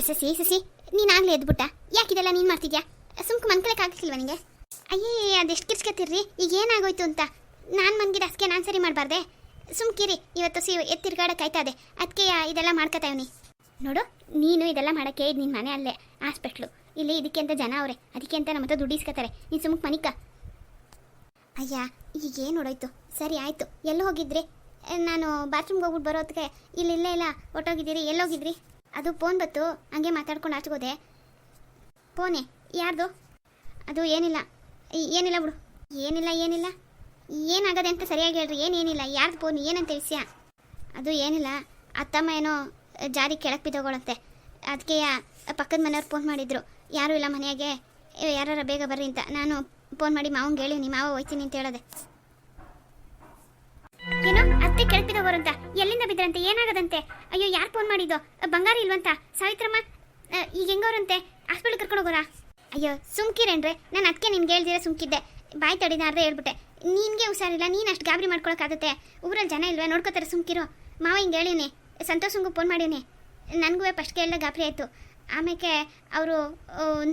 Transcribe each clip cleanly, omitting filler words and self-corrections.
ಸಸಿ ಸಸಿ ನೀನಾಗಲೇ ಎದ್ಬಿಟ್ಟ ಯಾಕಿದೆಲ್ಲ ನೀನು ಮಾಡ್ತಿದ್ಯಾ? ಸುಮ್ಕೆ ಮನ್ಕಳಕ್ಕೆ ಆಗಕ್ಕಿಲ್ವ ನಿಂಗೆ? ಅಯ್ಯೇ ಅದೆಷ್ಟು ಕಿರ್ಚ್ಕತ್ತಿರ್ರಿ, ಈಗ ಏನಾಗೋಯ್ತು ಅಂತ ನಾನು ಮನ್ಗಿದ ಅಸ್ಕೆ ನಾನು ಸರಿ ಮಾಡಬಾರ್ದೆ? ಸುಮ್ಕಿರಿ, ಇವತ್ತು ಎತ್ತಿರ್ಗಾಡಕ್ಕೆ ಆಯ್ತದೆ, ಅದಕ್ಕೆ ಇದೆಲ್ಲ ಮಾಡ್ಕೊತಾವ್ನಿ. ನೋಡು, ನೀನು ಇದೆಲ್ಲ ಮಾಡೋಕ್ಕೆ ಇದು ನಿನ್ನ ಮನೆ ಅಲ್ಲೇ ಹಾಸ್ಪಿಟ್ಲು, ಇಲ್ಲಿ ಇದಕ್ಕೆ ಅಂತ ಜನ ಅವರೇ, ಅದಕ್ಕೆ ಅಂತ ನಮ್ಮ ಹತ್ರ ದುಡ್ಡು ಇಸ್ಕೊತಾರೆ. ನೀನು ಸುಮ್ಕೆ ಮನಿಕ. ಅಯ್ಯ ಈಗ ಏನು ನೋಡೋಯ್ತು, ಸರಿ ಆಯಿತು. ಎಲ್ಲೋ ಹೋಗಿದ್ರಿ? ನಾನು ಬಾತ್ರೂಮ್ಗೆ ಹೋಗ್ಬಿಟ್ಟು ಬರೋದಕ್ಕೆ ಇಲ್ಲೇ ಇಲ್ಲ ಹೊಟ್ಟೋಗಿದ್ದೀರಿ. ಎಲ್ಲೋಗಿದ್ರಿ? ಅದು ಫೋನ್ ಬತ್ತು, ಹಂಗೆ ಮಾತಾಡ್ಕೊಂಡು ಆಚೆಗೋದೆ. ಫೋನೇ ಯಾರ್ದು? ಅದು ಏನಿಲ್ಲ ಏನಿಲ್ಲ ಬಿಡು. ಏನಿಲ್ಲ ಏನಾಗದೆ ಅಂತ ಸರಿಯಾಗಿ ಹೇಳ್ರಿ. ಏನೇನಿಲ್ಲ, ಯಾರ್ದು ಫೋನ್, ಏನಂತ ವಿಷಯ? ಅದು ಏನಿಲ್ಲ, ಅತ್ತಮ್ಮ ಏನೋ ಜಾರಿ ಕೆಳಕ್ಕೆ ಬಿದ್ದೋಗಳಂತೆ, ಅದಕ್ಕೆ ಪಕ್ಕದ ಮನೆಯವ್ರು ಫೋನ್ ಮಾಡಿದ್ರು, ಯಾರೂ ಇಲ್ಲ ಮನೆಯಾಗೆ, ಯಾರು ಬೇಗ ಬರ್ರಿ ಅಂತ. ನಾನು ಫೋನ್ ಮಾಡಿ ಮಾವಂಗೆ ಹೇಳಿ, ಮಾವ ಹೋಯ್ತೀನಿ ಅಂತ ಹೇಳೋದೆ. ಏನೋ ಅತ್ತೆ ಕೆಳಕ್ಕೆ ಬಿದ್ದೋಗೋರು ಅಂತ? ಎಲ್ಲಿಂದ ಬಿದ್ದರಂತೆ? ಏನಾಗದಂತೆ? ಅಯ್ಯೋ ಯಾರು ಫೋನ್ ಮಾಡಿದ್ದು? ಬಂಗಾರ ಇಲ್ವಂತ? ಸಾವಿತ್ರಮ್ಮ ಈಗ ಹೆಂಗವ್ರಂತೆ? ಹಾಸ್ಪಿಟ್ಲ್ ಕರ್ಕೊಂಡು ಹೋಗೋರಾ? ಅಯ್ಯೋ ಸುಮ್ಕಿರೇನ್ರೆ, ನಾನು ಅದಕ್ಕೆ ನಿನ್ಗೆ ಹೇಳ್ದಿರ ಸುಮ್ಕಿದ್ದೆ, ಬಾಯಿ ತಡಿನಾರ್ದೆ ಹೇಳ್ಬಿಟ್ಟೆ. ನಿನಗೆ ಹುಷಾರಿಲ್ಲ, ನೀನು ಅಷ್ಟು ಗಾಬರಿ ಮಾಡ್ಕೊಳಕ್ಕಾಗುತ್ತೆ? ಊರಲ್ಲಿ ಜನ ಇಲ್ವೇ ನೋಡ್ಕೋತಾರೆ, ಸುಮ್ಕಿರೋ. ಮಾವ ಹಿಂಗೆ ಹೇಳಿನಿ, ಸಂತೋಷಂಗೂ ಫೋನ್ ಮಾಡೀನಿ, ನನಗೂ ಫಸ್ಟ್ಗೆ ಎಲ್ಲ ಗಾಬರಿ ಆಯಿತು. ಆಮೇಲೆ ಅವರು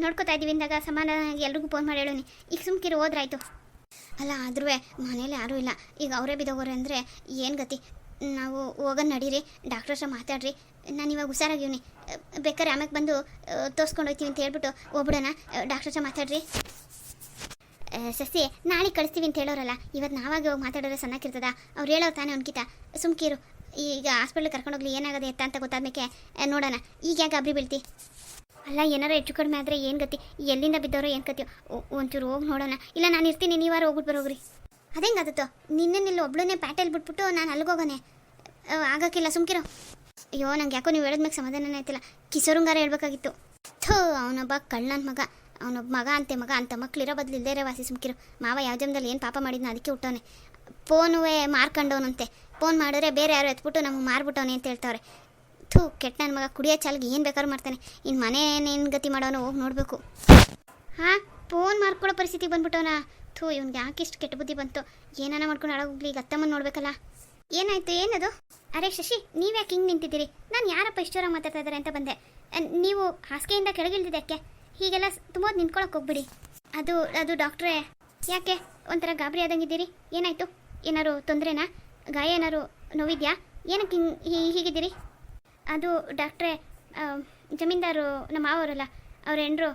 ನೋಡ್ಕೋತಾ ಇದ್ದೀವಿ ಅಂದಾಗ ಸಮಾಧಾನವಾಗಿ ಎಲ್ರಿಗೂ ಫೋನ್ ಮಾಡಿ ಹೇಳೋನಿ. ಈಗ ಸುಮ್ಕಿರು, ಹೋದ್ರಾಯ್ತು. ಅಲ್ಲ ಆದ್ರೂ ಮನೇಲಿ ಯಾರೂ ಇಲ್ಲ, ಈಗ ಅವರೇ ಬಿದ್ದೋಗೋರೆ ಅಂದರೆ ಏನು ಗತಿ? ನಾವು ಹೋಗೋಣ ನಡೀರಿ, ಡಾಕ್ಟ್ರ್ ಹತ್ರ ಮಾತಾಡ್ರಿ, ನಾನು ಇವಾಗ ಹುಷಾರಾಗಿವ್ನಿ, ಬೇಕಾದ್ರೆ ಆಮೇಲೆ ಬಂದು ತೋರಿಸ್ಕೊಂಡು ಹೋಗ್ತೀವಿ ಅಂತ ಹೇಳ್ಬಿಟ್ಟು ಹೋಗ್ಬಿಡೋಣ. ಡಾಕ್ಟ್ರ್ ಹತ್ರ ಮಾತಾಡ್ರಿ. ಸಸಿ ನಾಳೆ ಕಳಿಸ್ತೀವಿ ಅಂತ ಹೇಳೋರಲ್ಲ, ಇವತ್ತು ನಾವಾಗಿ ಹೋಗಿ ಮಾತಾಡೋರೆ ಸಣ್ಣಕ್ಕಿರ್ತದ? ಅವ್ರು ಹೇಳೋ ತಾನೇ ಅನ್ಕಿತ. ಸುಮ್ಕಿರು, ಈಗ ಹಾಸ್ಪಿಟ್ಲಿಗೆ ಕರ್ಕೊಂಡೋಗ್ಲಿ, ಏನಾಗದೆ ಎತ್ತ ಅಂತ ಗೊತ್ತಾದ್ಮೇಲೆ ನೋಡೋಣ. ಈಗ ಯಾಕೆ ಗಾಬರಿ ಬೀಳ್ತಿ? ಅಲ್ಲ ಏನಾರು ಹೆಚ್ಚು ಕಡಿಮೆ ಆದರೆ ಏನು ಗತಿ? ಎಲ್ಲಿಂದ ಬಿದ್ದವರೋ ಏನು ಗತಿ? ಒಂಚೂರು ಹೋಗಿ ನೋಡೋಣ. ಇಲ್ಲ ನಾನು ಇರ್ತೀನಿ, ನೀವಾರು ಹೋಗ್ಬಿಟ್ಟು ಬರೋಗ್ರಿ. ಅದೇಂಗಾದತ್ತೋ? ನಿನ್ನೆಲ್ಲ ಒಬ್ಳನ್ನೇ ಪ್ಯಾಟೆಲ್ ಬಿಟ್ಬಿಟ್ಟು ನಾನು ಅಲ್ಲಿಗೋಗೋನೆ ಆಗೋಕ್ಕಿಲ್ಲ, ಸುಮ್ಕಿರೋ. ಅಯ್ಯೋ ನಂಗೆ ಯಾಕೋ ನೀವು ಹೇಳಿದ್ಮೇಲೆ ಸಮಾಧಾನನೇ ಆಯ್ತಿಲ್ಲ. ಕಿಸೋರುಂಗಾರ ಹೇಳ್ಬೇಕಾಗಿತ್ತು. ಥೋ ಅವನೊಬ್ಬ ಕಳ್ಳನ ಮಗ, ಅವನೊಬ್ಬ ಮಗ ಅಂತ ಮಕ್ಳಿರೋ ಬದಲು ಇಲ್ದೇ ವಾಸಿ. ಸುಮ್ಕಿರು. ಮಾವ ಯಾವ ಜಮದಲ್ಲಿ ಏನು ಪಾಪ ಮಾಡಿದ್ನ ಅದಕ್ಕೆ ಹುಟ್ಟವನೆ. ಫೋನುವೇ ಮಾರ್ಕೊಂಡವನಂತೆ, ಫೋನ್ ಮಾಡಿದ್ರೆ ಬೇರೆ ಯಾರು ಎತ್ಬಿಟ್ಟು ನಮಗೆ ಮಾರ್ಬಿಟ್ಟವನೆ ಅಂತ ಹೇಳ್ತವ್ರೆ. ಥೂ ಕೆಟ್ಟ ನನ್ನ ಮಗ, ಕುಡಿಯೋ ಚಾಲ್ಗೆ ಏನು ಬೇಕಾದ್ರೂ ಮಾಡ್ತಾನೆ. ಇನ್ನು ಮನೆ ಏನು ಗತಿ ಮಾಡೋನು ಹೋಗಿ ನೋಡಬೇಕು. ಹಾಂ, ಫೋನ್ ಮಾರ್ಕೊಳ್ಳೋ ಪರಿಸ್ಥಿತಿ ಬಂದ್ಬಿಟ್ಟವನ. ಥೂ ಇವ್ನಿಗೆ ಯಾಕೆ ಇಷ್ಟು ಕೆಟ್ಟ ಬುದ್ಧಿ ಬಂತು? ಏನಾನ ಮಾಡ್ಕೊಂಡು ಹಾಳಾಗೋಗ್ಲಿ, ಈಗ ಅತ್ತಮ್ಮನ ನೋಡ್ಬೇಕಲ್ಲ. ಏನಾಯ್ತು? ಏನದು? ಅರೆ ಶಶಿ, ನೀವು ಯಾಕೆ ಹಿಂಗೆ ನಿಂತಿದ್ದೀರಿ? ನಾನು ಯಾರಪ್ಪ ಇಷ್ಟೋರಾಗಿ ಮಾತಾಡ್ತಾ ಇದ್ದಾರೆ ಅಂತ ಬಂದೆ. ನೀವು ಹಾಸಿಗೆಯಿಂದ ಕೆಳಗಿಳಿದಿದ್ದಕ್ಕೆ ಹೀಗೆಲ್ಲ ತುಂಬ ನಿಂತ್ಕೊಳಕ್ಕೆ ಹೋಗ್ಬಿಡಿ. ಅದು ಡಾಕ್ಟ್ರೇ, ಯಾಕೆ ಒಂಥರ ಗಾಬರಿ ಆದಂಗಿದ್ದೀರಿ? ಏನಾಯಿತು? ಏನಾರು ತೊಂದರೆನಾ? ಗಾಯ ಏನಾರು ನೋವಿದ್ಯಾ? ಏನಕ್ಕೆ ಹೀಗಿದ್ದೀರಿ? ಅದು ಡಾಕ್ಟ್ರೇ, ಜಮೀನ್ದಾರು ನಮ್ಮ ಮಾವರಲ್ಲ, ಅವ್ರ ಹೆಂಡ್ರು,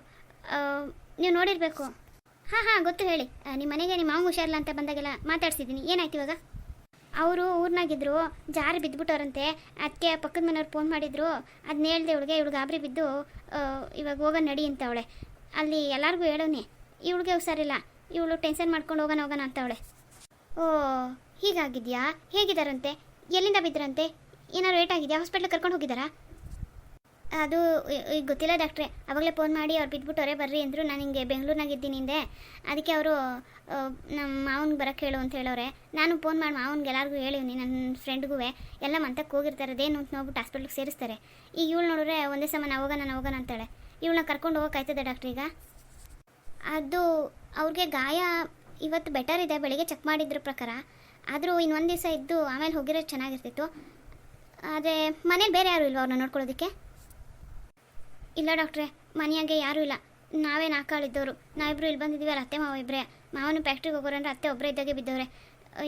ನೀವು ನೋಡಿರಬೇಕು. ಹಾಂ ಗೊತ್ತು, ಹೇಳಿ. ನಿಮ್ಮ ಮನೆಗೆ ನಿಮ್ಮ ಮಾವ ಹುಷಾರಿಲ್ಲ ಅಂತ ಬಂದಾಗೆಲ್ಲ ಮಾತಾಡ್ಸಿದ್ದೀನಿ. ಏನಾಯ್ತು ಇವಾಗ? ಅವರು ಊರಿನಾಗಿದ್ದರು, ಜಾರಿ ಬಿದ್ದುಬಿಟ್ಟವ್ರಂತೆ, ಅದಕ್ಕೆ ಪಕ್ಕದ ಮನೆಯವ್ರು ಫೋನ್ ಮಾಡಿದ್ರು. ಅದನ್ನ ಹೇಳ್ದೆ ಇವಳು ಗಾಬರಿ ಬಿದ್ದು ಇವಾಗ ಹೋಗೋಣ ನಡಿ ಅಂತ ಅವಳೆ. ಅಲ್ಲಿ ಎಲ್ಲರಿಗೂ ಹೇಳೋನಿ, ಇವಳಿಗೆ ಹುಷಾರಿಲ್ಲ, ಇವಳು ಟೆನ್ಷನ್ ಮಾಡ್ಕೊಂಡು ಹೋಗೋಣ ಅಂತ ಅವಳೆ. ಓ ಹೀಗಾಗಿದೆಯಾ? ಹೇಗಿದ್ದಾರಂತೆ? ಎಲ್ಲಿಂದ ಬಿದ್ದರಂತೆ? ಏನಾರು ರೇಟ್ ಆಗಿದೆಯಾ? ಹಾಸ್ಪಿಟ್ಲಿಗೆ ಕರ್ಕೊಂಡು ಹೋಗಿದ್ದಾರಾ? ಅದು ಈಗ ಗೊತ್ತಿಲ್ಲ ಡಾಕ್ಟ್ರೆ, ಆವಾಗಲೇ ಫೋನ್ ಮಾಡಿ ಅವ್ರು ಬಿದ್ದುಬಿಟ್ಟವರೇ ಬರ್ರಿ ಅಂದರು. ನಾನು ಹಿಂಗೆ ಬೆಂಗಳೂರಿನಾಗಿದ್ದೀನಿ ಹಿಂದೆ, ಅದಕ್ಕೆ ಅವರು ನಮ್ಮ ಮಾವನಿಗೆ ಬರೋಕ್ಕೆ ಹೇಳು ಅಂತ ಹೇಳೋರೆ. ನಾನು ಫೋನ್ ಮಾಡಿ ಮಾವನಿಗೆ ಎಲ್ಲರಿಗೂ ಹೇಳಿವ್ನಿ, ನನ್ನ ಫ್ರೆಂಡ್ಗೂ ಎಲ್ಲ ಮಂತಕ್ಕೆ ಹೋಗಿರ್ತಾರೆ, ಅದೇನು ಅಂತ ನೋಡ್ಬಿಟ್ಟು ಹಾಸ್ಪಿಟ್ಲಿಗೆ ಸೇರಿಸ್ತಾರೆ. ಈಗ ಇವಳು ನೋಡಿದ್ರೆ ಒಂದೇ ಸಮ ನಾವು ಹೋಗೋಣ ಅಂತಾಳೆ. ಇವಳನ್ನ ಕರ್ಕೊಂಡು ಹೋಗೋಕ್ಕಾಯ್ತದೆ ಡಾಕ್ಟ್ರ್? ಈಗ ಅದು ಅವ್ರಿಗೆ ಗಾಯ ಇವತ್ತು ಬೆಟರ್ ಇದೆ, ಬೆಳಿಗ್ಗೆ ಚೆಕ್ ಮಾಡಿದ್ರ ಪ್ರಕಾರ. ಆದರೂ ಇನ್ನೊಂದು ದಿವಸ ಇದ್ದು ಆಮೇಲೆ ಹೋಗಿರೋದು ಚೆನ್ನಾಗಿರ್ತಿತ್ತು. ಆದರೆ ಮನೇಲಿ ಬೇರೆ ಯಾರೂ ಇಲ್ವ ಅವ್ರನ್ನ ನೋಡ್ಕೊಳ್ಳೋದಕ್ಕೆ? ಇಲ್ಲ ಡಾಕ್ಟ್ರೇ, ಮನೆಯಾಗೆ ಯಾರೂ ಇಲ್ಲ, ನಾವೇ ನಾಲ್ಕಾಳಿದ್ದವರು. ನಾವಿಬ್ಬರು ಇಲ್ಲಿ ಬಂದಿದ್ದೀವಿ, ಅಲ್ಲಿ ಅತ್ತೆ ಮಾವ ಇಬ್ಬರೇ. ಮಾವನು ಫ್ಯಾಕ್ಟ್ರಿಗೆ ಹೋಗೋರು ಅಂದರೆ ಅತ್ತೆ ಒಬ್ಬರೇ ಇದ್ದಾಗೆ ಬಿದ್ದವ್ರೆ.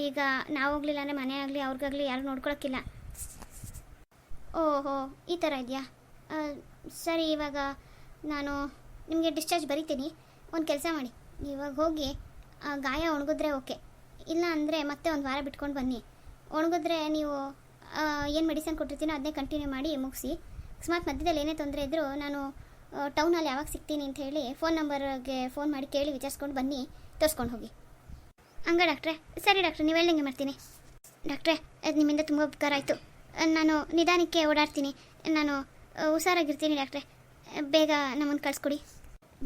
ಈಗ ನಾವು ಹೋಗಲಿಲ್ಲ ಅಂದರೆ ಮನೆ ಆಗಲಿ ಅವ್ರಿಗಾಗಲಿ ಯಾರು ನೋಡ್ಕೊಳಕ್ಕಿಲ್ಲ. ಓಹೋ ಈ ಥರ ಇದೆಯಾ? ಸರಿ, ಇವಾಗ ನಾನು ನಿಮಗೆ ಡಿಸ್ಚಾರ್ಜ್ ಬರೀತೀನಿ. ಒಂದು ಕೆಲಸ ಮಾಡಿ, ಇವಾಗ ಹೋಗಿ ಗಾಯ ಒಣಗಿದ್ರೆ ಓಕೆ, ಇಲ್ಲ ಅಂದರೆ ಮತ್ತೆ ಒಂದು ವಾರ ಬಿಟ್ಕೊಂಡು ಬನ್ನಿ. ಒಣಗಿದ್ರೆ ನೀವು ಏನು ಮೆಡಿಸನ್ ಕೊಟ್ಟಿರ್ತೀನೋ ಅದನ್ನೇ ಕಂಟಿನ್ಯೂ ಮಾಡಿ ಮುಗಿಸಿ. ಅಕಸ್ಮಾತ್ ಮಧ್ಯದಲ್ಲಿ ಏನೇ ತೊಂದರೆ ಇದ್ದರೂ ನಾನು ಟೌನಲ್ಲಿ ಯಾವಾಗ ಸಿಗ್ತೀನಿ ಅಂತ ಹೇಳಿ ಫೋನ್ ನಂಬರ್ಗೆ ಫೋನ್ ಮಾಡಿ ಕೇಳಿ ವಿಚಾರಿಸ್ಕೊಂಡು ಬನ್ನಿ, ತೋರಿಸ್ಕೊಂಡು ಹೋಗಿ. ಹಂಗ ಡಾಕ್ಟ್ರೆ? ಸರಿ ಡಾಕ್ಟ್ರೆ, ನೀವು ಹೇಳ್ದಂಗೆ ಮಾಡ್ತೀನಿ. ಡಾಕ್ಟ್ರೆ, ಅದು ನಿಮ್ಮಿಂದ ತುಂಬ ಉಪಕಾರ ಆಯಿತು. ನಾನು ನಿಧಾನಕ್ಕೆ ಓಡಾಡ್ತೀನಿ, ನಾನು ಹುಷಾರಾಗಿರ್ತೀನಿ ಡಾಕ್ಟ್ರೆ. ಬೇಗ ನಮ್ಮನ್ನು ಕಳಿಸ್ಕೊಡಿ.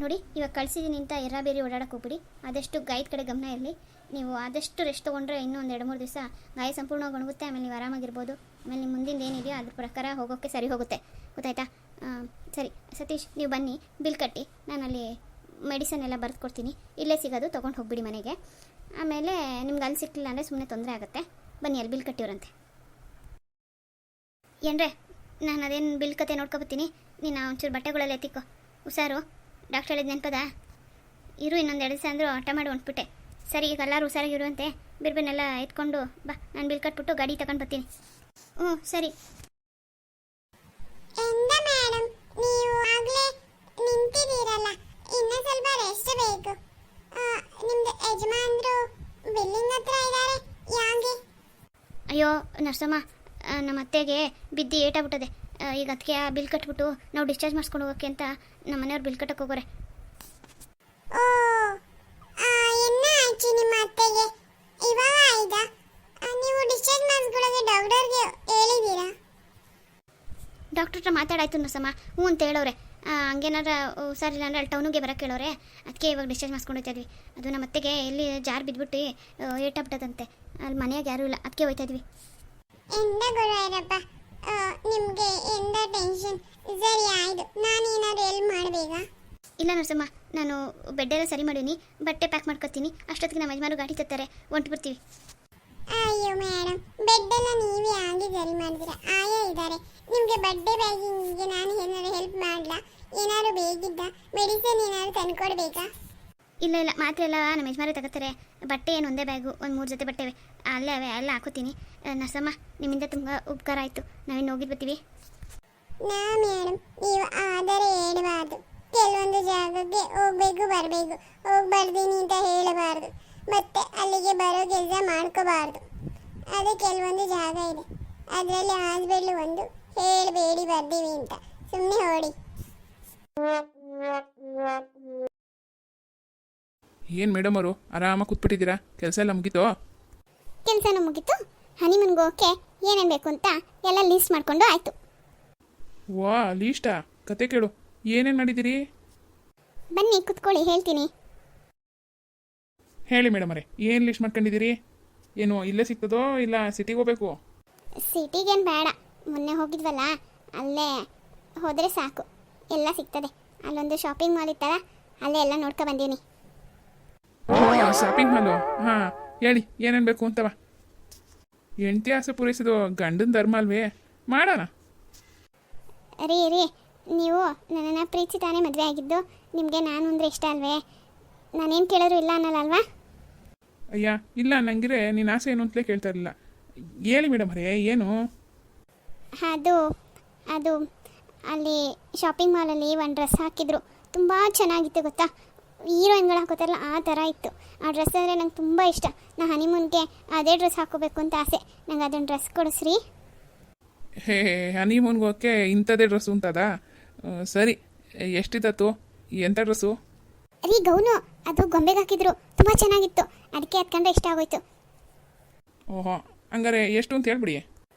ನೋಡಿ, ಇವಾಗ ಕಳಿಸಿದ್ದೀನಿ ಅಂತ ಬೇರೆ ಓಡಾಡಕ್ಕೆ ಹೋಗ್ಬಿಡಿ. ಆದಷ್ಟು ಗಾಯದ ಕಡೆ ಗಮನ ಇರಲಿ. ನೀವು ಆದಷ್ಟು ರೆಸ್ಟ್ ತೊಗೊಂಡ್ರೆ ಇನ್ನೂ ಒಂದು 2-3 ದಿವಸ ಗಾಯ ಸಂಪೂರ್ಣವಾಗಿ ಒಣಗುತ್ತೆ. ಆಮೇಲೆ ನೀವು ಆರಾಮಾಗಿರ್ಬೋದು. ಆಮೇಲೆ ನಿಮ್ಮ ಮುಂದಿನ ಏನಿದೆಯೋ ಅದ್ರ ಪ್ರಕಾರ ಹೋಗೋಕ್ಕೆ ಸರಿ ಹೋಗುತ್ತೆ. ಗೊತ್ತಾಯ್ತಾ? ಸರಿ ಸತೀಶ್, ನೀವು ಬನ್ನಿ, ಬಿಲ್ ಕಟ್ಟಿ, ನಾನು ಅಲ್ಲಿ ಮೆಡಿಸನ್ ಎಲ್ಲ ಬರೆದು ಕೊಡ್ತೀನಿ. ಇಲ್ಲೇ ಸಿಗೋದು, ತೊಗೊಂಡು ಹೋಗ್ಬಿಡಿ ಮನೆಗೆ. ಆಮೇಲೆ ನಿಮ್ಗೆ ಅಲ್ಲಿ ಸಿಕ್ಕಿಲ್ಲ ಅಂದರೆ ಸುಮ್ಮನೆ ತೊಂದರೆ ಆಗುತ್ತೆ. ಬನ್ನಿ, ಅಲ್ಲಿ ಬಿಲ್ ಕಟ್ಟಿವ್ರಂತೆ. ಏನ್ರೆ, ನಾನು ಅದೇನು ಬಿಲ್ ಕತೆ ನೋಡ್ಕೊಬತ್ತೀನಿ, ನೀನು ಒಂಚೂರು ಬಟ್ಟೆಗಳೆಲ್ಲ ಎತ್ತಿಕೋ. ಹುಷಾರು, ಡಾಕ್ಟರ್ ಹೇಳಿದ ನೆನಪದ. ಇರು ಇನ್ನೊಂದು 2 ದಿವಸ ಅಂದರೂ ಆಟ ಮಾಡಿ ಹೊಂಟ್ಬಿಟ್ಟೆ. ಸರಿ, ಈಗ ಎಲ್ಲರೂ ಹುಷಾರಾಗಿರುವಂತೆ. ಬಿರ್ಬನ್ನೆಲ್ಲ ಎತ್ಕೊಂಡು ಬಾ, ನಾನು ಬಿಲ್ ಕಟ್ಬಿಟ್ಟು ಗಾಡಿ ತಗೊಂಡು ಬರ್ತೀನಿ. ಹ್ಞೂ ಸರಿ. ಎಂದ ಮೇಡಮ್, ನೀವು ಆಗಲೇ ನಿಂತಿದ್ದೀರಲ್ಲ, ಇನ್ನೂ ಸ್ವಲ್ಪ ರೆಸ್ಟ್ ಬೇಕು. ನಿಮ್ದು ಯಜಮಾನ್ರು ಬಿಲ್ಲಿಂಗ್ ಹತ್ರ ಇದ್ದಾರೆ, ಯಾಕೆ? ಅಯ್ಯೋ ನರ್ಸಮ್ಮ, ನಮ್ಮ ಅತ್ತೆಗೆ ಬಿದ್ದು ಏಟಾಗ್ಬಿಟ್ಟದೆ. ಈಗ ಅದಕ್ಕೆ ಬಿಲ್ ಕಟ್ಬಿಟ್ಟು ನಾವು ಡಿಸ್ಚಾರ್ಜ್ ಮಾಡಿಸ್ಕೊಂಡು ಹೋಗೋಕ್ಕೆ ಅಂತ ನಮ್ಮ ಮನೆಯವ್ರು ಬಿಲ್ ಕಟ್ಟಕ್ಕೆ ಹೋಗೋರೆ. ಓ, ಎನ್ನ ಆಚೆ ನಿಮ್ಮ ಅತ್ತೆಗೆ ಇವಾಗ ಆಯ್ತಾ? ನೀವು ಡಿಸ್ಚಾರ್ಜ್ ಮಾಡಿಸ್ಕೊಳ್ಳೋಕೆ ಡಾಕ್ಟರ್ಗೆ ಹೇಳಿದ್ದೀರಾ? ಡಾಕ್ಟ್ರ್ ಹತ್ರ ಮಾತಾಡಾಯ್ತು ನರ್ಸಮ್ಮ, ಹ್ಞೂ ಅಂತ ಹೇಳೋರೆ. ಹಂಗೇನಾರ ಹುಷಾರಿಲ್ಲ ಅಂದರೆ ಅಲ್ಲಿ ಟೌನಿಗೆ ಬರೋಕ್ಕೆ ಹೇಳೋರೆ. ಅದಕ್ಕೆ ಇವಾಗ ಡಿಸ್ಚಾರ್ಜ್ ಮಾಡಿಸ್ಕೊಂಡು ಹೋಗ್ತಾ ಇದ್ವಿ. ಅದು ನಮ್ಮ ಅತ್ತೆಗೆ ಎಲ್ಲಿ ಜಾರ್ ಬಿದ್ದುಬಿಟ್ಟು ಏಟಾಗ್ಬಿಟ್ಟದಂತೆ. ಅಲ್ಲಿ ಮನೆಯಾಗ ಯಾರೂ ಇಲ್ಲ, ಅದಕ್ಕೆ ಹೋಗ್ತಾ ಇದ್ವಿ. ಎಂದ ಗುರುವಾರಪ್ಪ, ನಿಮಗೆ ಎಂದ ಟೆನ್ಷನ್? ಸರಿ ಆಯ್ತು, ನಾನು ಏನಾದ್ರು ಹೆಲ್ಪ್ ಮಾಡಬೇಕಾ? ಇಲ್ಲ ನರ್ಸಮ್ಮ, ನಾನು ಬೆಡ್ಡೆಲ್ಲ ಸರಿ ಮಾಡೀನಿ, ಬಟ್ಟೆ ಪ್ಯಾಕ್ ಮಾಡ್ಕೊತೀನಿ. ಅಷ್ಟೊತ್ತಿಗೆ ನಮ್ಮ ಯಜಮಾನರು ಗಾಡಿ ತರ್ತಾರೆ, ಹೊಂಟು ಬರ್ತೀವಿ. ಅಯ್ಯೋ ಮೇಡಮ್, ಬೆಡ್ ಎಲ್ಲ ನೀವೇ ಆಗಿ ಸರಿ ಮಾಡಿದ್ದೀರಾ. ಆಯಾ ಇದ್ದಾರೆ, ನಿಮಗೆ ಬಡ್ಡೆ ಬ್ಯಾಗಿಂಗಿಗೆ ನಾನು ಏನಾದ್ರು ಹೆಲ್ಪ್ ಮಾಡಲಾ? ಏನಾದ್ರು ಬೇಕಿದ್ದ ಮೆಡಿಸಿನ್ ಏನಾದ್ರು ತಂದ್ಕೊಡ್ಬೇಕಾ? ಇಲ್ಲ ಇಲ್ಲ, ಮಾತ್ರೆ ಎಲ್ಲ ನಮ್ಮ ಯಜಮಾನರೇ ತಗೋತಾರೆ. ಬಟ್ಟೆ ಏನು ಒಂದೇ ಬ್ಯಾಗು, ಒಂದು 3 ಜೊತೆ ಬಟ್ಟೆವೆ, ಅಲ್ಲೇ ಅವೆ, ಎಲ್ಲ ಹಾಕೋತೀನಿ. ನರ್ಸಮ್ಮ, ನಿಮ್ಮಿಂದ ತುಂಬ ಉಪಕಾರ ಆಯಿತು. ನಾವಿನ್ನು ಹೋಗಿದ್ದು ಬರ್ತೀವಿ. ಮೇಡಮ್, ನೀವು ಆದರೆ ಹೇಳಬಾರ್ದು. ಕೆಲವೊಂದು ಜಾಗಕ್ಕೆ ಹೋಗ್ಬೇಕು ಬರಬೇಕು, ಹೋಗ್ಬಾರ್ದೀನಿ ಅಂತ ಹೇಳಬಾರ್ದು, ಮತ್ತೆ ಅಲ್ಲಿಗೆ ಬರೋ ಕೆಲಸ ಮಾಡ್ಕೋಬಾರ್ದು. ಅದು ಕೆಲವೊಂದು ಜಾಗ ಇದೆ, ಅದರಲ್ಲಿ ಹಾಸ್ಪಿಟ್ಲು ಒಂದು. ಹೇಳಬೇಡಿ ಬರ್ತೀವಿ ಅಂತ, ಸುಮ್ಮನೆ ಓಡಿ. ಏನು ಮೇಡಮ್ ಅವರು ಆರಾಮಾಗಿ ಕೂತ್ಬಿಟ್ಟಿದ್ದೀರಾ? ಕೆಲಸ ಎಲ್ಲ ಮುಗೀತೋ? ಕೆಲಸನೂ ಮುಗೀತು. ಹನಿಮೂನ್ಗೆ ಓಕೆ, ಏನೇನು ಬೇಕು ಅಂತ ಎಲ್ಲ ಲೀಸ್ಟ್ ಮಾಡಿಕೊಂಡು ಆಯಿತು. ವಾ, ಲೀಸ್ಟಾ? ಕತೆ ಕೇಳು, ಏನೇನು ಮಾಡಿದ್ದೀರಿ? ಬನ್ನಿ ಕುತ್ಕೊಳ್ಳಿ, ಹೇಳ್ತೀನಿ. ಹೇಳಿ ಮೇಡಮ್ ಅವರೇ, ಏನು ಲೀಸ್ಟ್ ಮಾಡ್ಕೊಂಡಿದ್ದೀರಿ? ಏನು ಇಲ್ಲೇ ಸಿಗ್ತದೋ ಇಲ್ಲ ಸಿಟಿಗೆ ಹೋಗ್ಬೇಕು? ಸಿಟಿಗೇನು ಬೇಡ, ಮೊನ್ನೆ ಹೋಗಿದ್ವಲ್ಲ ಅಲ್ಲೇ ಹೋದರೆ ಸಾಕು, ಎಲ್ಲ ಸಿಗ್ತದೆ. ಅಲ್ಲೊಂದು ಶಾಪಿಂಗ್ ಮಾಲ್ ಇತ್ತಲ್ಲ, ಅಲ್ಲೇ ಎಲ್ಲ ನೋಡ್ಕೊ ಬಂದೀನಿ. ಶಾಪಿಂಗ್ ಮಾಲು? ಹಾಂ, ಹೇಳಿ ಏನೇನು ಬೇಕು ಅಂತವ. ಹೆಂಡತಿ ಆಸೆ ಪೂರೈಸಿದು ಗಂಡನ ಧರ್ಮ ಅಲ್ವೇ, ಮಾಡೋಣ. ರೀ ನೀವು ನನ್ನನ್ನು ಪ್ರೀತಿ ತಾನೇ ಮದುವೆ ಆಗಿದ್ದು, ನಿಮಗೆ ನಾನು ಅಂದರೆ ಇಷ್ಟ ಅಲ್ವೇ? ನಾನೇನು ಕೇಳೋರು ಇಲ್ಲ ಅನ್ನಲ್ಲ. ಅಯ್ಯ ಇಲ್ಲ, ನಂಗಿರೆ ನಿನ್ನ ಆಸೆ ಏನು ಅಂತಲೇ ಕೇಳ್ತಾ ಇರಲಿಲ್ಲ. ಹೇಳಿ ಮೇಡಮ್ ಅವರೇ, ಏನು? ಅದು ಅಲ್ಲಿ ಶಾಪಿಂಗ್ ಮಾಲಲ್ಲಿ ಒಂದು ಡ್ರೆಸ್ ಹಾಕಿದ್ರು, ತುಂಬ ಚೆನ್ನಾಗಿತ್ತು ಗೊತ್ತಾ. ಹೀರೋಯಿನ್ಗಳು ಹಾಕೋತಾರಲ್ಲ ಆ ಥರ ಇತ್ತು. ಆ ಡ್ರೆಸ್ ಅಂದರೆ ನಂಗೆ ತುಂಬ ಇಷ್ಟ. ನಾ ಹನಿಮೂನ್ಗೆ ಅದೇ ಡ್ರೆಸ್ ಹಾಕೋಬೇಕು ಅಂತ ಆಸೆ. ನಂಗೆ ಅದೊಂದು ಡ್ರೆಸ್ ಕೊಡಿಸ್ರಿ. ಹೇ, ಹನಿಮೂನ್ಗೆ ಹೋಗೋಕ್ಕೆ ಇಂಥದ್ದೇ ಡ್ರೆಸ್ಸು ಅಂತದಾ? ಸರಿ, ಎಷ್ಟಿತ್ತು? ಎಂಥ ಡ್ರೆಸ್ಸು? ರೀ ಗೌನು, ಅದು ಗೊಂಬೆಗೆ ಹಾಕಿದ್ರು, ತುಂಬ ಚೆನ್ನಾಗಿತ್ತು. ಅದಕ್ಕೆ ಅದಕ್ಕಂದ್ರೆ ಇಷ್ಟ ಆಗೋಯ್ತು. ಓಹೋ, ಹಂಗಾರೆ ಎಷ್ಟು ಅಂತ ಹೇಳ್ಬಿಡಿ.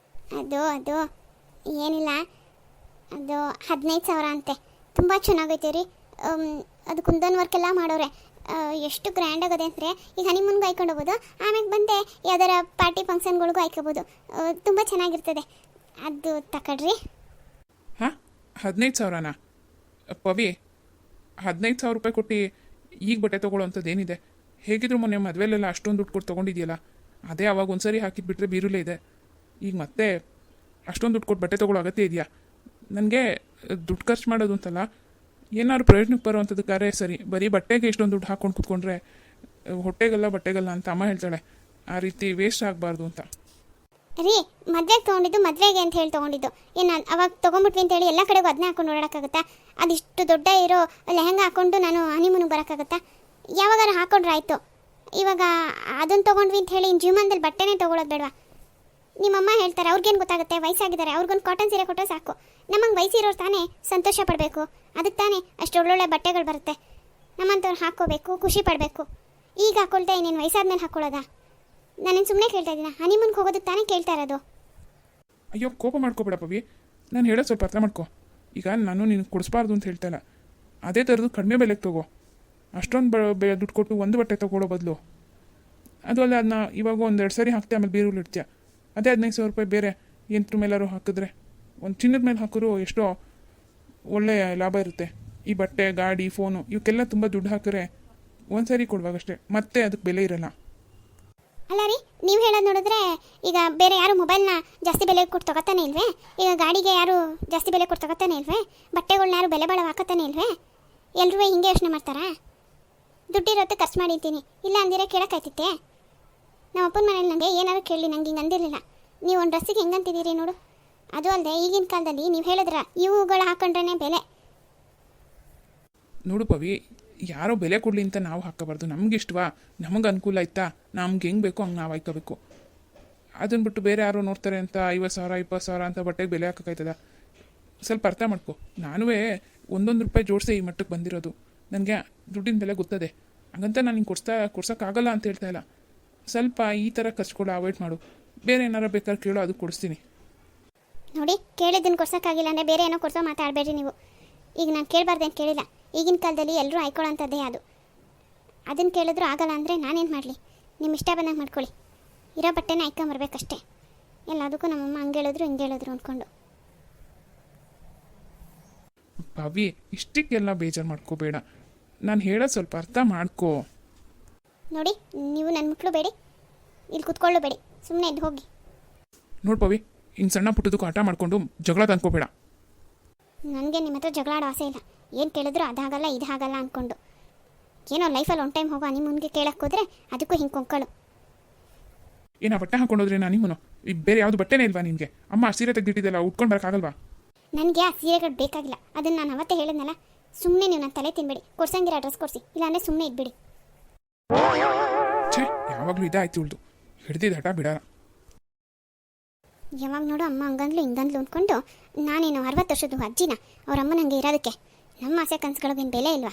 ಅದು ಏನಿಲ್ಲ, ಅದು 15,000 ಅಂತೆ. ತುಂಬ ಚೆನ್ನಾಗೈತೆ ರೀ. ಅದು ಕುಂದನ್ ವರ್ಕ್ ಎಲ್ಲ ಮಾಡೋರೆ. ಎಷ್ಟು ಗ್ರ್ಯಾಂಡ್ ಆಗೋದೆ ಅಂದರೆ, ಈಗ ಹನಿಮೂನ್ಗೂ ಹಾಯ್ಕೊಂಡು ಹೋಗ್ಬೋದು, ಆಮೇಲೆ ಬಂದೆ ಯಾವ್ದಾರ ಪಾರ್ಟಿ ಫಂಕ್ಷನ್ಗಳಿಗೂ ಹಾಯ್ಕೋಬೋದು. ತುಂಬ ಚೆನ್ನಾಗಿರ್ತದೆ. ಅದು ತಗೊಳ್ರಿ. ಹಾಂ, 15,000ನಾ? ಪವಿ, 15,000 ರೂಪಾಯಿ ಕೊಟ್ಟು ಈಗ ಬಟ್ಟೆ ತೊಗೊಳ್ಳೋ ಅಂಥದ್ದು ಏನಿದೆ? ಹೇಗಿದ್ರು ಮೊನ್ನೆ ಮದುವೆಲೆಲ್ಲ ಅಷ್ಟೊಂದು ದುಡ್ಡು ಕೊಟ್ಟು ತೊಗೊಂಡಿದೆಯಲ್ಲ, ಅದೇ ಅವಾಗ ಒಂದ್ಸರಿ ಹಾಕಿದ್ಬಿಟ್ರೆ ಬೀರುಲೇ ಇದೆ. ಈಗ ಮತ್ತೆ ಅಷ್ಟೊಂದು ದುಡ್ಡು ಕೊಟ್ಟು ಬಟ್ಟೆ ತೊಗೊಳ್ಳೋ ಅಗತ್ಯ ಇದೆಯಾ? ನನಗೆ ದುಡ್ಡು ಖರ್ಚು ಮಾಡೋದು ಅಂತಲ್ಲ, ಏನಾದ್ರು ಪ್ರಯೋಜನಕ್ಕೆ ಬರೋವಂಥದ್ದಕ್ಕಾರೆ ಸರಿ. ಬರೀ ಬಟ್ಟೆಗೆ ಇಷ್ಟೊಂದು ದುಡ್ಡು ಹಾಕ್ಕೊಂಡು ಕೂತ್ಕೊಂಡ್ರೆ ಬಟ್ಟೆಗಲ್ಲ ಅಂತ ಅಮ್ಮ ಹೇಳ್ತಾಳೆ. ಆ ರೀತಿ ವೇಸ್ಟ್ ಆಗಬಾರ್ದು ಅಂತ. ರೀ, ಮದುವೆಗೆ ತೊಗೊಂಡಿದ್ದು ಮದುವೆಗೆ ಅಂತ ಹೇಳಿ ತೊಗೊಂಡಿದ್ದು. ಏನು ಅವಾಗ ತೊಗೊಂಬಿಟ್ವಿ ಅಂತೇಳಿ ಎಲ್ಲ ಕಡೆಗೂ ಅದನ್ನೇ ಹಾಕೊಂಡು ಓಡಾಡೋಕ್ಕಾಗುತ್ತಾ? ಅದಿಷ್ಟು ದೊಡ್ಡ ಇರೋ ಲೆಹಂಗ ಹಾಕ್ಕೊಂಡು ನಾನು ಹನಿಮೂನಿಗೆ ಬರೋಕ್ಕಾಗುತ್ತಾ? ಯಾವಾಗಾರು ಹಾಕೊಂಡ್ರೆ ಆಯಿತು. ಇವಾಗ ಅದನ್ನು ತೊಗೊಂಡ್ವಿ ಅಂತ ಹೇಳಿ ಜೀವನದಲ್ಲಿ ಬಟ್ಟೆನೇ ತೊಗೊಳೋದು ಬೇಡವಾ? ನಿಮ್ಮಮ್ಮ ಹೇಳ್ತಾರೆ, ಅವ್ರಿಗೇನು ಗೊತ್ತಾಗುತ್ತೆ, ವಯಸ್ಸಾಗಿದ್ದಾರೆ, ಅವ್ರಿಗೊಂದು ಕಾಟನ್ ಸೀರೆ ಕೊಟ್ಟರೆ ಸಾಕು. ನಮಗೆ ವಯಸ್ಸಿರೋರು ತಾನೇ ಸಂತೋಷ ಪಡಬೇಕು, ಅದಕ್ಕೆ ತಾನೇ ಅಷ್ಟು ಒಳ್ಳೊಳ್ಳೆ ಬಟ್ಟೆಗಳು ಬರುತ್ತೆ. ನಮ್ಮಂಥವ್ರು ಹಾಕ್ಕೋಬೇಕು, ಖುಷಿ ಪಡಬೇಕು. ಈಗ ಹಾಕ್ಕೊಳ್ತಾ ಇನ್ನೇನು ವಯಸ್ಸಾದ್ಮೇಲೆ ಹಾಕ್ಕೊಳ್ಳೋದಾ? ನಾನೇನು ಸುಮ್ಮನೆ ಕೇಳ್ತಾ ಇದ್ದೀನ, ಹನಿಮೂನ್ಗೆ ಹೋಗೋದಕ್ಕೆ ತಾನೇ ಕೇಳ್ತಾ ಇರೋದು. ಅಯ್ಯೋ, ಕೋಪ ಮಾಡ್ಕೋಬೇಡ ಪವಿ, ನಾನು ಹೇಳೋದು ಸ್ವಲ್ಪ ಅರ್ಥ ಮಾಡ್ಕೊ. ಈಗ ನಾನು ನಿನಗೆ ಕೊಡಿಸ್ಬಾರ್ದು ಅಂತ ಹೇಳ್ತಾಯಿಲ್ಲ, ಅದೇ ಥರದ್ದು ಕಡಿಮೆ ಬೆಲೆಗೆ ತಗೋ. ಅಷ್ಟೊಂದು ದುಡ್ಡು ಕೊಟ್ಟು ಒಂದು ಬಟ್ಟೆ ತೊಗೊಳ್ಳೋ ಬದಲು ಅದು ಅಲ್ಲ, ಅದನ್ನ ಇವಾಗ 1-2 ಸರಿ ಹಾಕ್ತೆ, ಆಮೇಲೆ ಬೇರೂರು ಇಡ್ತೀಯ. ಅದೇ 15,000 ರೂಪಾಯಿ ಬೇರೆ ಯಂತ್ರ ಮೇಲಾರು ಹಾಕಿದ್ರೆ, ಒಂದು ಚಿನ್ನದ ಮೇಲೆ ಹಾಕಿದ್ರು ಎಷ್ಟೋ ಒಳ್ಳೆಯ ಲಾಭ ಇರುತ್ತೆ. ಈ ಬಟ್ಟೆ, ಗಾಡಿ, ಫೋನು ಇವಕ್ಕೆಲ್ಲ ತುಂಬ ದುಡ್ಡು ಹಾಕಿದ್ರೆ ಒಂದು ಸರಿ ಕೊಡುವಾಗಷ್ಟೇ, ಮತ್ತೆ ಅದಕ್ಕೆ ಬೆಲೆ ಇರಲ್ಲ. ಅಲ್ಲ ರೀ, ನೀವು ಹೇಳೋದು ನೋಡಿದ್ರೆ ಈಗ ಬೇರೆ ಯಾರು ಮೊಬೈಲ್ನ ಜಾಸ್ತಿ ಬೆಲೆ ಕೊಟ್ಟು ತಗೋತಾನೆ ಇಲ್ವೇ? ಈಗ ಗಾಡಿಗೆ ಯಾರು ಜಾಸ್ತಿ ಬೆಲೆ ಕೊಟ್ಟು ತಗೋತಾನೆ ಇಲ್ವೇ? ಬಟ್ಟೆಗಳ್ನ ಯಾರು ಬೆಲೆ ಬಾಳೋ ಹಾಕೋತಾನೆ ಇಲ್ವೇ? ಎಲ್ಲರೂ ಹಿಂಗೆ ಯೋಚನೆ ಮಾಡ್ತಾರಾ? ದುಡ್ಡಿರೋತ್ತೆ ಖರ್ಚು ಮಾಡಿರ್ತೀನಿ, ಇಲ್ಲ ಅಂದಿರ ಕೇಳೋಕ್ಕಾಯ್ತಿತ್ತೆ. ನಮ್ಮ ಅಪ್ಪನ ಮನೇಲಿ ನನಗೆ ಏನಾದ್ರು ಕೇಳಿ ನಂಗೆ ಹಿಂಗೆ ಅಂದಿರಲಿಲ್ಲ. ನೀವು ಒಂದು ಡ್ರೆಸ್ಸಿಗೆ ಹೆಂಗಂತಿದ್ದೀರಿ ನೋಡು. ಅದು ಅಲ್ಲದೆ ಈಗಿನ ಕಾಲದಲ್ಲಿ ನೀವು ಹೇಳಿದ್ರ ಇವುಗಳು ಹಾಕೊಂಡ್ರೇ ಬೆಲೆ. ನೋಡು ಪವಿ, ಯಾರೋ ಬೆಲೆ ಕೊಡಲಿ ಅಂತ ನಾವು ಹಾಕೋಬಾರ್ದು. ನಮ್ಗೆ ಇಷ್ಟವಾ, ನಮಗೆ ಅನುಕೂಲ ಆಯ್ತಾ, ನಮ್ಗೆ ಹೆಂಗೆ ಬೇಕೋ ಹಂಗೆ ನಾವು ಹಾಯ್ಕೋಬೇಕು. ಅದನ್ನ ಬಿಟ್ಟು ಬೇರೆ ಯಾರೋ ನೋಡ್ತಾರೆ ಅಂತ 50,000 20,000 ಅಂತ ಬಟ್ಟೆಗೆ ಬೆಲೆ ಹಾಕೋಕ್ಕಾಯ್ತದ? ಸ್ವಲ್ಪ ಅರ್ಥ ಮಾಡ್ಕೊ. ನಾನೂ ಒಂದೊಂದು ರೂಪಾಯಿ ಜೋಡಿಸಿ ಈ ಮಟ್ಟಕ್ಕೆ ಬಂದಿರೋದು. ನನಗೆ ದುಡ್ಡಿನ ಬೆಲೆ ಗೊತ್ತದೆ. ಹಂಗಂತ ನಾನು ಹಿಂಗೆ ಕೊಡ್ಸೋಕ್ಕಾಗಲ್ಲ ಅಂತ ಹೇಳ್ತಾ ಇಲ್ಲ. ಸ್ವಲ್ಪ ಈ ಥರ ಖರ್ಚುಗಳು ಅವಾಯ್ಡ್ ಮಾಡು. ಬೇರೆ ಏನಾರು ಬೇಕಾದ್ರೆ ಕೇಳೋ, ಅದು ಕೊಡಿಸ್ತೀನಿ. ನೋಡಿ, ಕೇಳಿದ್ದನ್ನು ಕೊಡ್ಸೋಕ್ಕಾಗಿಲ್ಲ ಅಂದರೆ ಬೇರೆ ಏನೋ ಕೊಡ್ಸೋ ಮಾತಾಡಬೇಡ್ರಿ ನೀವು. ಈಗ ನಾನು ಕೇಳಬಾರ್ದೇನು ಕೇಳಿಲ್ಲ. ಈಗಿನ ಕಾಲದಲ್ಲಿ ಎಲ್ಲರೂ ಆಯ್ಕೊಳ್ಳೋಂಥದ್ದೇ ಅದು. ಅದನ್ನು ಕೇಳಿದ್ರು ಆಗಲ್ಲ ಅಂದರೆ ನಾನೇನು ಮಾಡಲಿ? ನಿಮ್ಮ ಇಷ್ಟ ಬಂದಂಗೆ ಮಾಡ್ಕೊಳ್ಳಿ. ಇರೋ ಬಟ್ಟೆನ ಆಯ್ಕೊಂಬರ್ಬೇಕಷ್ಟೇ. ಎಲ್ಲದಕ್ಕೂ ನಮ್ಮಮ್ಮ ಹಂಗೆ ಹೇಳಿದ್ರು ಹಿಂಗೆ ಹೇಳಿದ್ರು ಅಂದ್ಕೊಂಡು. ಪವಿ, ಇಷ್ಟಕ್ಕೆಲ್ಲ ಬೇಜಾರು ಮಾಡ್ಕೋಬೇಡ. ನಾನು ಹೇಳೋದು ಸ್ವಲ್ಪ ಅರ್ಥ ಮಾಡ್ಕೋ. ನೋಡಿ, ನೀವು ನನ್ನ ಮುಟ್ಲು ಬೇಡಿ, ಇಲ್ಲಿ ಕುತ್ಕೊಳ್ಳಬೇಡಿ, ಸುಮ್ಮನೆ ಎದ್ದು ಹೋಗಿ. ನೋಡು ಪವಿ, ಹಿಂಗೆ ಸಣ್ಣ ಪುಟ್ಟದಕ್ಕೂ ಆಟ ಮಾಡಿಕೊಂಡು ಜಗಳ ತಂದ್ಕೋಬೇಡ. ನನಗೆ ನಿಮ್ಮ ಹತ್ರ ಜಗಳ ಆಡೋ ಆಸೆ ಇಲ್ಲ. ಏನು ಕೇಳಿದ್ರು ಅದಾಗಲ್ಲ ಇದಾಗಲ್ಲ ಅಂದ್ಕೊಂಡು. ಏನೋ ಲೈಫಲ್ಲಿ ಒನ್ ಟೈಮ್ ಹೋಗೋ ನಿಮ್ಮನ್ಗೆ ಕೇಳಕ್ಕೆ ಹೋದರೆ ಅದಕ್ಕೂ ಹಿಂಗೆ ಕೊಂಕಳು. ಏನೋ ಬಟ್ಟೆ ಹಾಕೊಂಡೋದ್ರೆ ನಾನು ನಿಮ್ಮನು ಈಗ ಬೇರೆ ಯಾವುದು ಬಟ್ಟೆನೇ ಇಲ್ವಾ ನಿನಗೆ? ಅಮ್ಮ ಸೀರೆ ತೆಗೆದಿಟ್ಟಿದ್ದಲ್ಲ, ಉಟ್ಕೊಂಡು ಬರೋಕ್ಕಾಗಲ್ವಾ? ನನಗೆ ಆ ಸೀರೆಗಳು ಬೇಕಾಗಿಲ್ಲ. ಅದನ್ನು ನಾನು ಅವತ್ತೇ ಹೇಳಿದ್ನಲ್ಲ. ಸುಮ್ಮನೆ ನೀವು ನನ್ನ ತಲೆ ತಿನ್ಬೇಡಿ. ಕೊಡ್ಸಂಗಿರೋ ಡ್ರೆಸ್ ಕೊಡಿಸಿ, ಇಲ್ಲಾಂದರೆ ಸುಮ್ಮನೆ ಇದ್ಬಿಡಿ. ಛೇ, ಯಾವಾಗಲೂ ಇದಾಯ್ತು ಉಳ್ದು ಹಿಡ್ದಿದ್ದು ಹಠ ಬಿಡಲ್ಲ. ಯಾವಾಗ ನೋಡು ಅಮ್ಮ ಹಂಗಂದ್ಲು ಹಿಂಗಂದ್ಲು ಅಂದ್ಕೊಂಡು ನಾನೇನು 60 ವರ್ಷದ ಅಜ್ಜಿನ ಅವ್ರ ಅಮ್ಮ ನನಗೆ ಇರೋದಕ್ಕೆ. ನಮ್ಮ ಆಸೆ ಕನಸುಗಳಿಗೇನು ಬೆಲೆ ಇಲ್ವಾ?